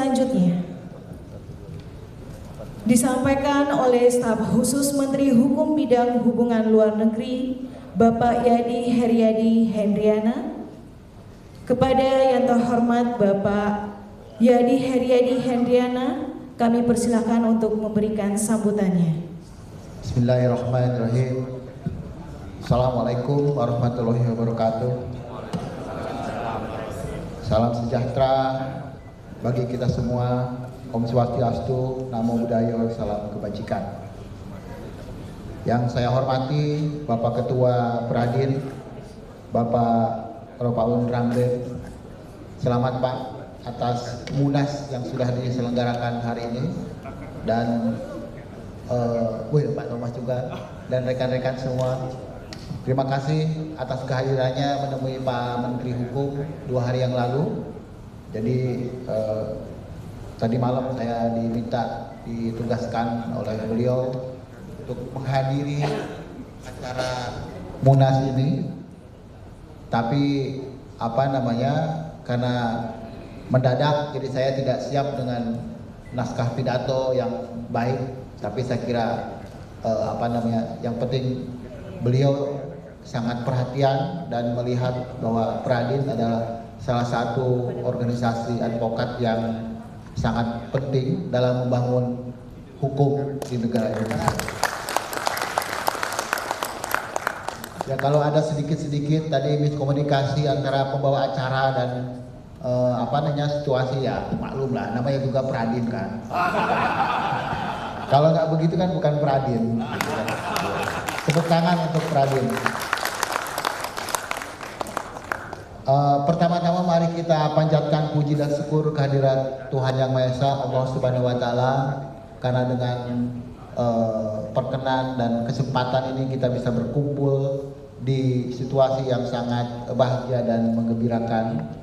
selanjutnya disampaikan oleh Staf Khusus Menteri Hukum Bidang Hubungan Luar Negeri Bapak Yadi Heriadi Hendriana. Kepada yang terhormat Bapak Yadi Heriadi Hendriana, kami persilakan untuk memberikan sambutannya. Bismillahirrahmanirrahim. Assalamualaikum warahmatullahi wabarakatuh. Salam sejahtera bagi kita semua. Om Swastiastu, Namo Buddhaya, salam kebajikan. Yang saya hormati Bapak Ketua Pradin, Bapak Ropaun Ramden. Selamat Pak atas Munas yang sudah diselenggarakan hari ini, dan Pak Thomas juga dan rekan-rekan semua. Terima kasih atas kehadirannya menemui Pak Menteri Hukum 2 hari yang lalu. Jadi tadi malam saya ditugaskan oleh beliau untuk menghadiri acara Munas ini, tapi karena mendadak, jadi saya tidak siap dengan naskah pidato yang baik. Tapi saya kira yang penting beliau sangat perhatian dan melihat bahwa Pradin adalah salah satu organisasi advokat yang sangat penting dalam membangun hukum di negara Indonesia. Ya, kalau ada sedikit-sedikit tadi miskomunikasi antara pembawa acara dan situasi, ya maklum lah, namanya juga Pradin kan. Kalau nggak begitu kan bukan Pradin. Tepuk tangan untuk Pradin. Pertama-tama mari kita panjatkan puji dan syukur kehadirat Tuhan Yang Maha Esa, Allah Subhanahu wa Ta'ala, karena dengan perkenan dan kesempatan ini kita bisa berkumpul di situasi yang sangat bahagia dan menggembirakan.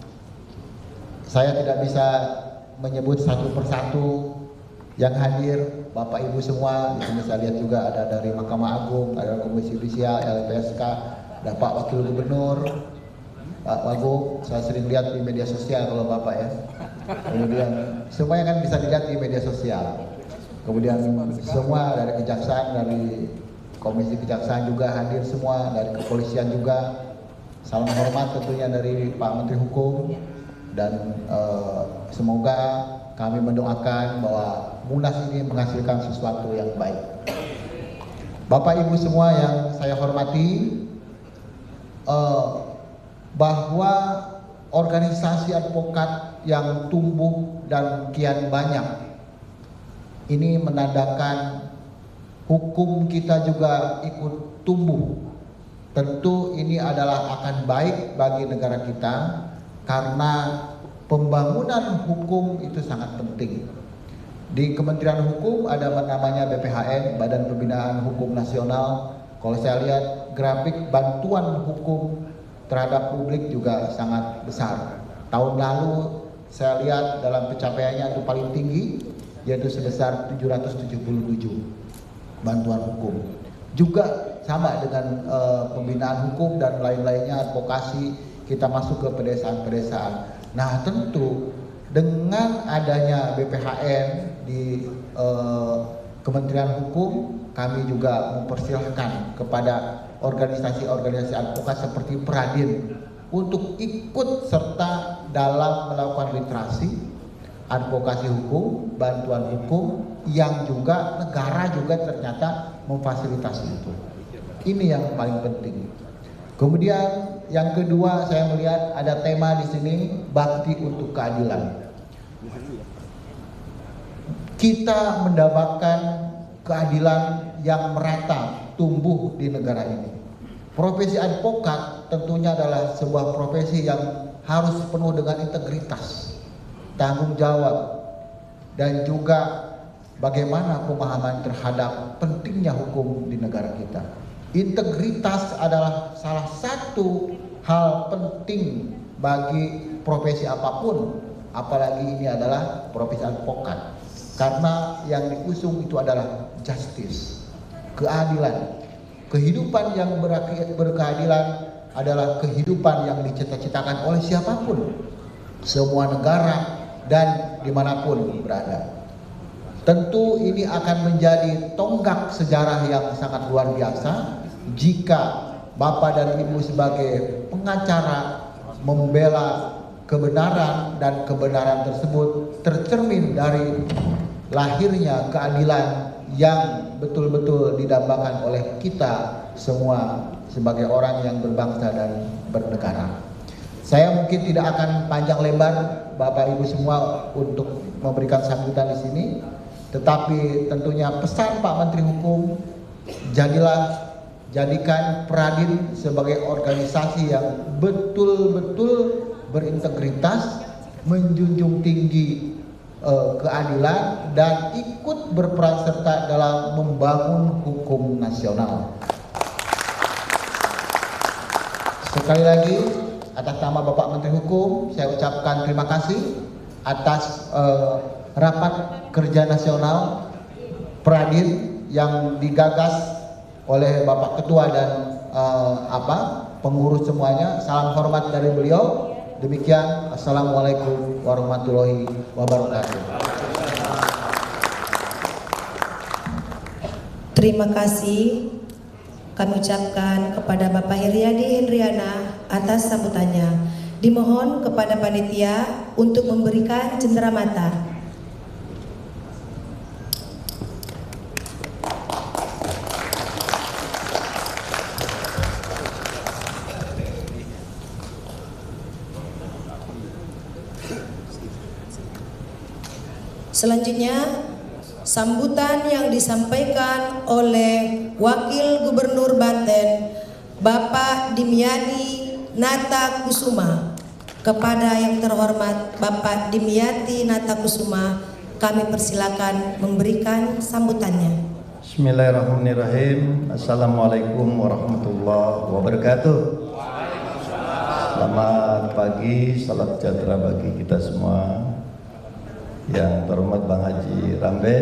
Saya tidak bisa menyebut satu persatu yang hadir, Bapak Ibu semua. Di sini saya lihat juga ada dari Mahkamah Agung, ada Komisi Yudisial, LPSK, ada Pak Wakil Gubernur, Pak Wagub. Saya sering lihat di media sosial kalau Bapak ya. Kemudian semuanya kan bisa dilihat di media sosial. Kemudian semua dari kejaksaan, dari Komisi Kejaksaan juga hadir semua, dari kepolisian juga. Salam hormat tentunya dari Pak Menteri Hukum, dan semoga kami mendoakan bahwa Munas ini menghasilkan sesuatu yang baik. Bapak Ibu semua yang saya hormati, bahwa organisasi advokat yang tumbuh dan kian banyak ini menandakan hukum kita juga ikut tumbuh. Tentu ini adalah akan baik bagi negara kita, karena pembangunan hukum itu sangat penting. Di Kementerian Hukum ada namanya BPHN, Badan Pembinaan Hukum Nasional. Kalau saya lihat grafik bantuan hukum terhadap publik juga sangat besar. Tahun lalu saya lihat dalam pencapaiannya itu paling tinggi, yaitu sebesar 777 bantuan hukum. Juga sama dengan pembinaan hukum dan lain-lainnya, advokasi, kita masuk ke pedesaan-pedesaan. Nah, tentu dengan adanya BPHN di Kementerian Hukum, kami juga mempersilahkan kepada organisasi-organisasi advokat seperti Pradin untuk ikut serta dalam melakukan literasi, advokasi hukum, bantuan hukum, yang juga negara juga ternyata memfasilitasi itu. Ini yang paling penting. Kemudian yang kedua, saya melihat ada tema di sini, bakti untuk keadilan. Kita mendapatkan keadilan yang merata tumbuh di negara ini. Profesi advokat tentunya adalah sebuah profesi yang harus penuh dengan integritas, tanggung jawab, dan juga bagaimana pemahaman terhadap pentingnya hukum di negara kita. Integritas adalah salah satu hal penting bagi profesi apapun, apalagi ini adalah profesi advokat. Karena yang diusung itu adalah justice, keadilan. Kehidupan yang berkeadilan adalah kehidupan yang dicita-citakan oleh siapapun. Semua negara dan dimanapun berada. Tentu ini akan menjadi tonggak sejarah yang sangat luar biasa jika Bapak dan Ibu sebagai pengacara membela kebenaran dan kebenaran tersebut tercermin dari lahirnya keadilan yang betul-betul didambakan oleh kita semua sebagai orang yang berbangsa dan bernegara. Saya mungkin tidak akan panjang lebar Bapak Ibu semua untuk memberikan sambutan di sini, tetapi tentunya pesan Pak Menteri Hukum, jadikan Pradin sebagai organisasi yang betul-betul berintegritas, menjunjung tinggi keadilan dan ikut berperan serta dalam membangun hukum nasional. Sekali lagi atas nama Bapak Menteri Hukum saya ucapkan terima kasih atas rapat kerja nasional Pradin yang digagas oleh Bapak Ketua dan pengurus semuanya. Salam hormat dari beliau. Demikian, assalamualaikum warahmatullahi wabarakatuh. Terima kasih kami ucapkan kepada Bapak Heriadi Hendriana atas sambutannya. Dimohon kepada panitia untuk memberikan cenderamata. Selanjutnya, sambutan yang disampaikan oleh Wakil Gubernur Banten, Bapak Dimyati Nata Kusuma. Kepada yang terhormat Bapak Dimyati Nata Kusuma, kami persilakan memberikan sambutannya. Bismillahirrahmanirrahim. Assalamualaikum warahmatullahi wabarakatuh. Selamat pagi, salam sejahtera bagi kita semua. Yang terhormat Bang Haji Rambe,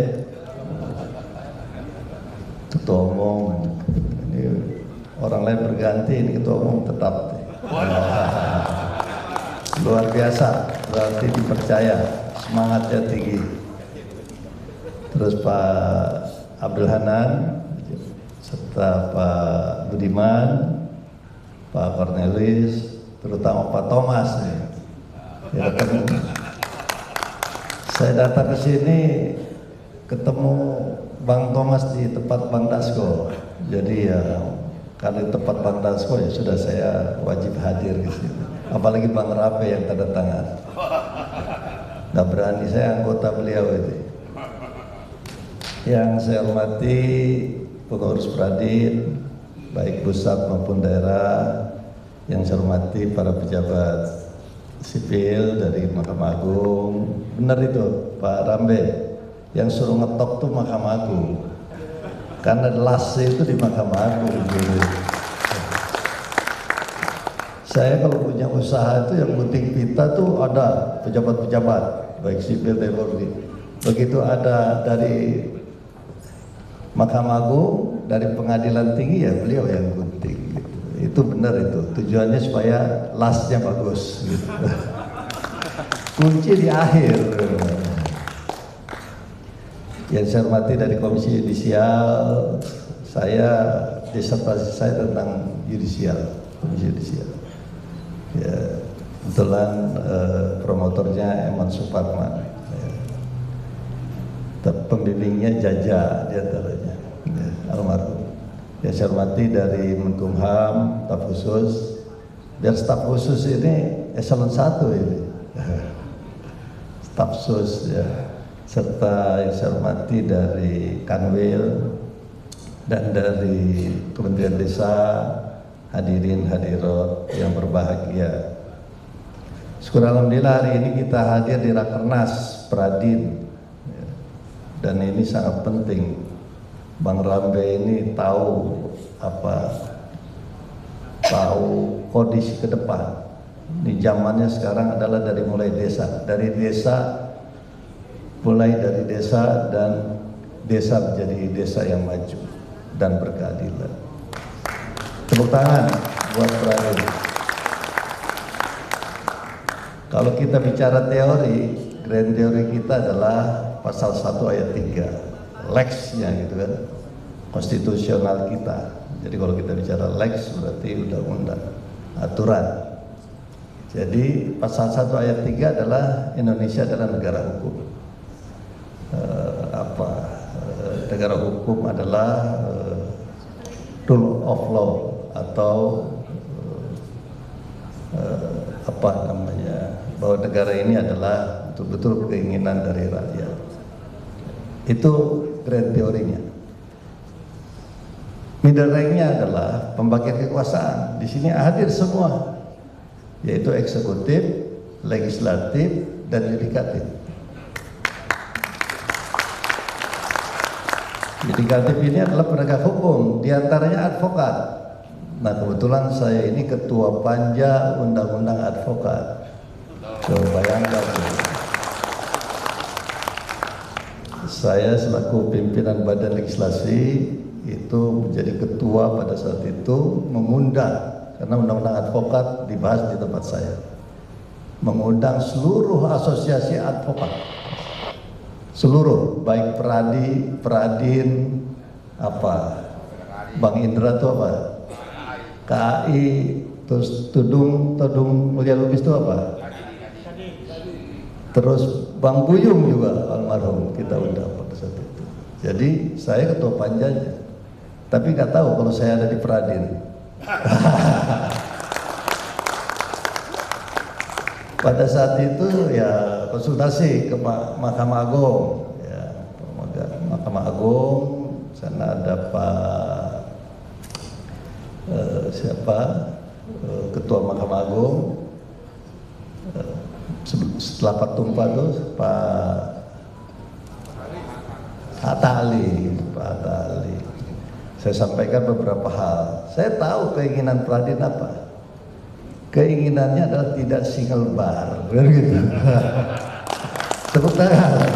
Ketua Umum. Ini orang lain berganti, ini Ketua Umum tetap. Luar biasa, berarti dipercaya, semangatnya tinggi. Terus Pak Abdul Hanan, serta Pak Budiman, Pak Cornelis, terutama Pak Thomas. Ya, saya datang ke sini ketemu Bang Thomas di tempat Bang Dasko. Jadi ya karena di tempat Bang Dasko ya sudah saya wajib hadir ke sini. Apalagi Bang Rape yang tanda tangan. Nggak berani, saya anggota beliau itu. Yang saya hormati pengurus Pradin, baik pusat maupun daerah. Yang saya hormati para pejabat sipil dari Mahkamah Agung. Benar itu Pak Rambe, yang suruh ngetok tuh Mahkamah Agung, karena las itu di Mahkamah Agung. Saya kalau punya usaha itu yang gunting pita tuh ada pejabat-pejabat baik sipil dan polri. Begitu ada dari Mahkamah Agung, dari Pengadilan Tinggi, ya beliau yang gunting gitu. Itu benar itu, tujuannya supaya lasnya bagus gitu. Kunci di akhir. Yang saya hormati dari Komisi Yudisial, saya disertasi saya tentang yudisial, Komisi Yudisial. Ya, kebetulan promotornya Eman Suparman, ya. Pembimbingnya Jaja diantaranya, ya, almarhum. Yang saya hormati dari Menkumham, staf khusus. Biar staf khusus ini eselon 1 ini. Staf khusus ya. Serta yang saya hormati dari Kanwil dan dari Kementerian Desa, hadirin hadirat yang berbahagia. Syukur alhamdulillah hari ini kita hadir di Rakernas Pradin. Dan ini sangat penting. Bang Rambe ini tahu kondisi ke depan. Di zamannya sekarang adalah dari mulai desa, dan desa menjadi desa yang maju dan berkeadilan. Tepuk tangan buat Pradin. Kalau kita bicara teori, grand teori kita adalah pasal 1 ayat 3, lex-nya gitu kan, konstitusional kita. Jadi kalau kita bicara lex berarti undang-undang, aturan. Jadi pasal 1 ayat 3 adalah Indonesia adalah negara hukum. Negara hukum adalah rule of law atau bahwa negara ini adalah betul-betul keinginan dari rakyat. Itu grand teorinya. Middle rank-nya adalah pembagian kekuasaan. Di sini hadir semua, yaitu eksekutif, legislatif, dan yudikatif. Yudikatif ini adalah penegak hukum, diantaranya advokat. Nah kebetulan saya ini ketua panja undang-undang advokat. Coba bayangkan, saya selaku pimpinan badan legislasi itu menjadi ketua pada saat itu, mengundang, karena undang-undang advokat dibahas di tempat saya, mengundang seluruh asosiasi advokat, seluruh, baik Peradin, Bang Indra itu apa? KAI, terus Tudung Mulia Lubis itu apa? Terus Bang Buyung juga almarhum kita undang pada saat itu. Jadi saya ketua panjanya, tapi nggak tahu kalau saya ada di Peradin. Pada saat itu ya konsultasi ke Mahkamah Agung, ya, Mahkamah Agung, sana ada Ketua Mahkamah Agung. Setelah Pak Tumpah itu Pak Atta Ali. Saya sampaikan beberapa hal. Saya tahu keinginan Peradin apa. Keinginannya adalah tidak single bar, gitu. Tepuk tangan.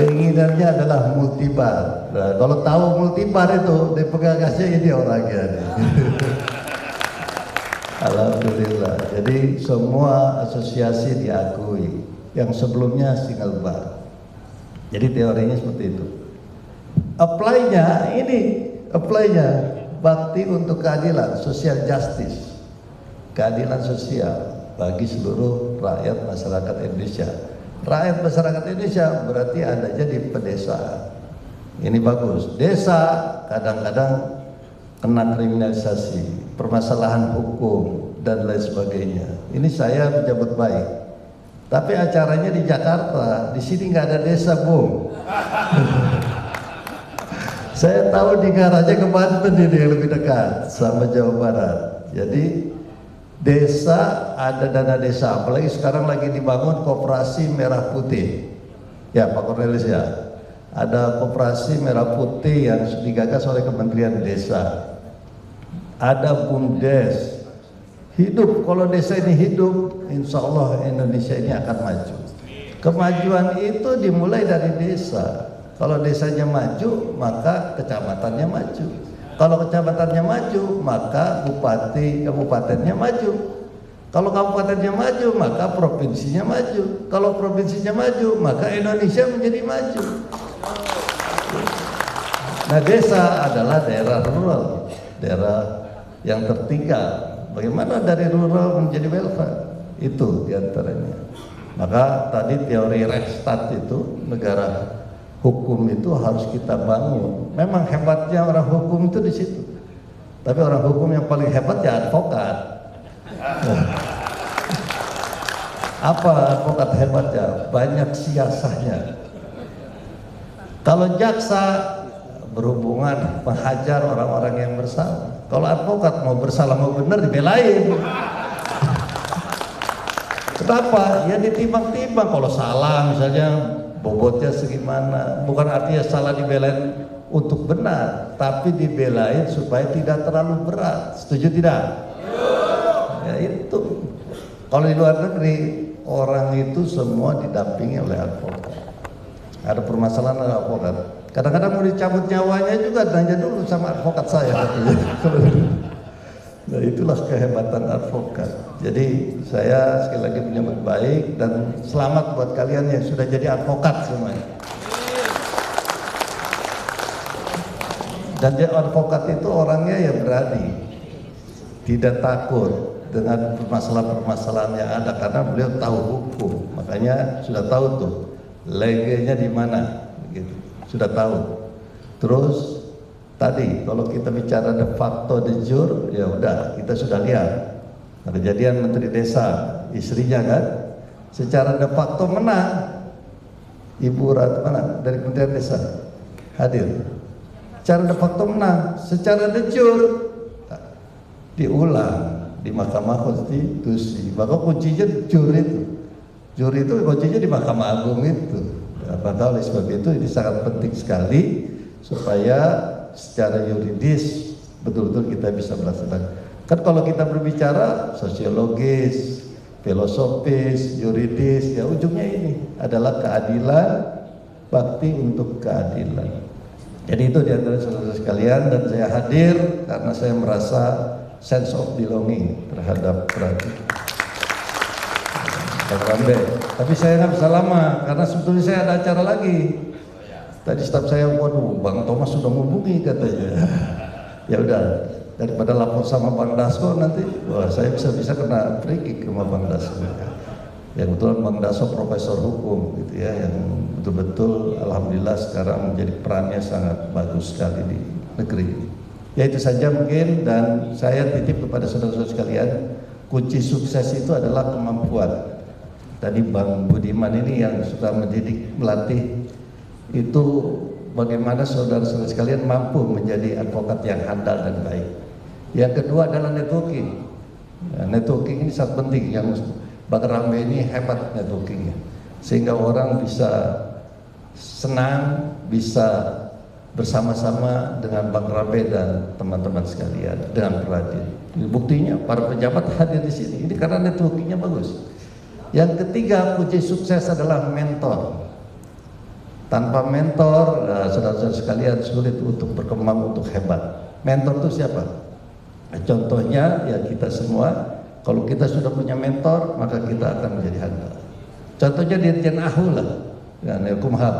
Keinginannya adalah multibar. Nah, kalau tahu multibar itu di Pegagasnya ini orangnya. Alhamdulillah. Jadi semua asosiasi diakui. Yang sebelumnya single bar. Jadi teorinya seperti itu. Apply-nya bakti untuk keadilan, social justice, keadilan sosial bagi seluruh rakyat masyarakat Indonesia. Rakyat masyarakat Indonesia berarti adanya di pedesaan. Ini bagus. Desa kadang-kadang kena kriminalisasi, permasalahan hukum dan lain sebagainya. Ini saya menyambut baik. Tapi acaranya di Jakarta, di sini nggak ada desa, Bung. Saya tahu di Ngaraja ke Banten ini yang lebih dekat sama Jawa Barat. Jadi desa ada dana desa, apalagi sekarang lagi dibangun koperasi merah putih. Ya Pak Cornelis ya, ada koperasi merah putih yang digagas oleh Kementerian Desa. Ada BUMDes. Hidup, kalau desa ini hidup, insya Allah Indonesia ini akan maju. Kemajuan itu dimulai dari desa. Kalau desanya maju, maka kecamatannya maju. Kalau kecamatannya maju, maka kabupatennya maju. Kalau kabupatennya maju, maka provinsinya maju. Kalau provinsinya maju, maka Indonesia menjadi maju. Nah, desa adalah daerah rural, daerah yang tertinggal. Bagaimana dari rural menjadi welfare? Itu diantaranya. Maka tadi teori Reichstadt itu, negara hukum itu harus kita bangun. Memang hebatnya orang hukum itu di situ. Tapi orang hukum yang paling hebat ya advokat. Apa advokat hebatnya? Banyak siasahnya. Kalau jaksa berhubungan menghajar orang-orang yang bersalah. Kalau advokat mau bersalah mau benar dibelain. Kenapa? Ya ditimbang-timbang. Kalau salah misalnya bobotnya segimana, bukan artinya salah dibelain untuk benar, tapi dibelain supaya tidak terlalu berat. Setuju tidak? Ya itu. Kalau di luar negeri orang itu semua didampingi oleh advokat. Ada permasalahan ada advokat. Kadang-kadang mau dicabut nyawanya juga nanya dulu sama advokat saya. Nah itulah kehebatan advokat. Jadi saya sekali lagi menyambut baik dan selamat buat kalian yang sudah jadi advokat semuanya. Dan dia advokat itu orangnya yang berani, tidak takut dengan permasalahan-permasalahan yang ada karena beliau tahu hukum, makanya sudah tahu tuh legenya di mana, gitu. Sudah tahu. Terus tadi kalau kita bicara de facto de jure, ya udah kita sudah lihat kejadian Menteri Desa, istrinya kan, secara de facto menang. Ibu Ratu mana dari Kementerian Desa hadir. Secara de facto menang, secara de jure diulang di Mahkamah Konstitusi. Maka kuncinya juri itu kuncinya di Mahkamah Agung itu. Maka oleh sebab itu ini sangat penting sekali supaya secara yuridis betul-betul kita bisa melaksanakan. Kan kalau kita berbicara sosiologis, filosofis, yuridis, ya ujungnya ini adalah keadilan, bakti untuk keadilan. Jadi itu diantara saudara sekalian, dan saya hadir karena saya merasa sense of belonging terhadap Bang Rambe. Tapi saya nggak bisa lama karena sebetulnya saya ada acara lagi. Tadi staf saya, waduh, Bang Thomas sudah menghubungi katanya. Ya udah, daripada lapor sama Bang Dasko nanti, wah saya bisa kena free kick sama Bang Dasko. Yang kebetulan Bang Dasko profesor hukum, gitu ya, yang betul-betul alhamdulillah sekarang menjadi perannya sangat bagus sekali di negeri. Ya itu saja mungkin, dan saya titip kepada saudara-saudara sekalian, kunci sukses itu adalah kemampuan. Tadi Bang Budiman ini yang suka mendidik, melatih, itu bagaimana saudara-saudara sekalian mampu menjadi advokat yang handal dan baik. Yang kedua adalah networking. Ya, networking ini sangat penting. Yang Bang Rambe ini hebat networkingnya, sehingga orang bisa senang, bisa bersama-sama dengan Bang Rambe dan teman-teman sekalian dengan Pradin. Buktinya para pejabat hadir di sini. Ini karena networkingnya bagus. Yang ketiga, kunci sukses adalah mentor. Tanpa mentor, saudara-saudara sekalian sulit untuk berkembang, untuk hebat. Mentor itu siapa? Contohnya ya kita semua. Kalau kita sudah punya mentor, maka kita akan menjadi handal. Contohnya Dirjen AHU lah, ya, Kumham.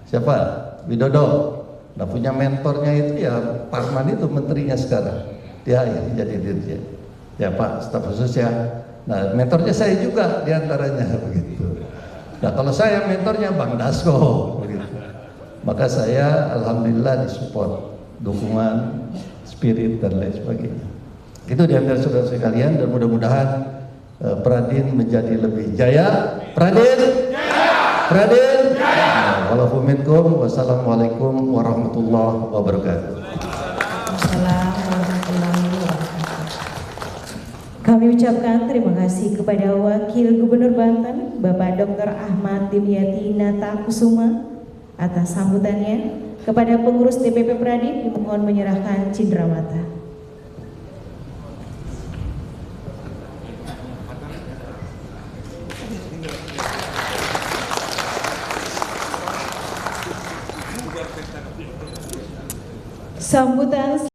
Siapa? Widodo. Nah punya mentornya itu ya Parman itu menterinya sekarang. Dia jadi dirjen. Ya Pak, staf khusus ya. Nah mentornya saya juga diantaranya begitu. Nah kalau saya mentornya Bang Dasko begitu. Maka saya alhamdulillah disupport, dukungan, spirit dan lain sebagainya. Itu diantara saudara sekalian, dan mudah-mudahan Pradin menjadi lebih jaya. Pradin, Pradin. Wassalamualaikum warahmatullahi wabarakatuh. Kami ucapkan terima kasih kepada Wakil Gubernur Banten, Bapak Dr. Ahmad Dimyati Nata Kusuma atas sambutannya. Kepada pengurus DPP Pradin dimohon menyerahkan cindramata. Sambutan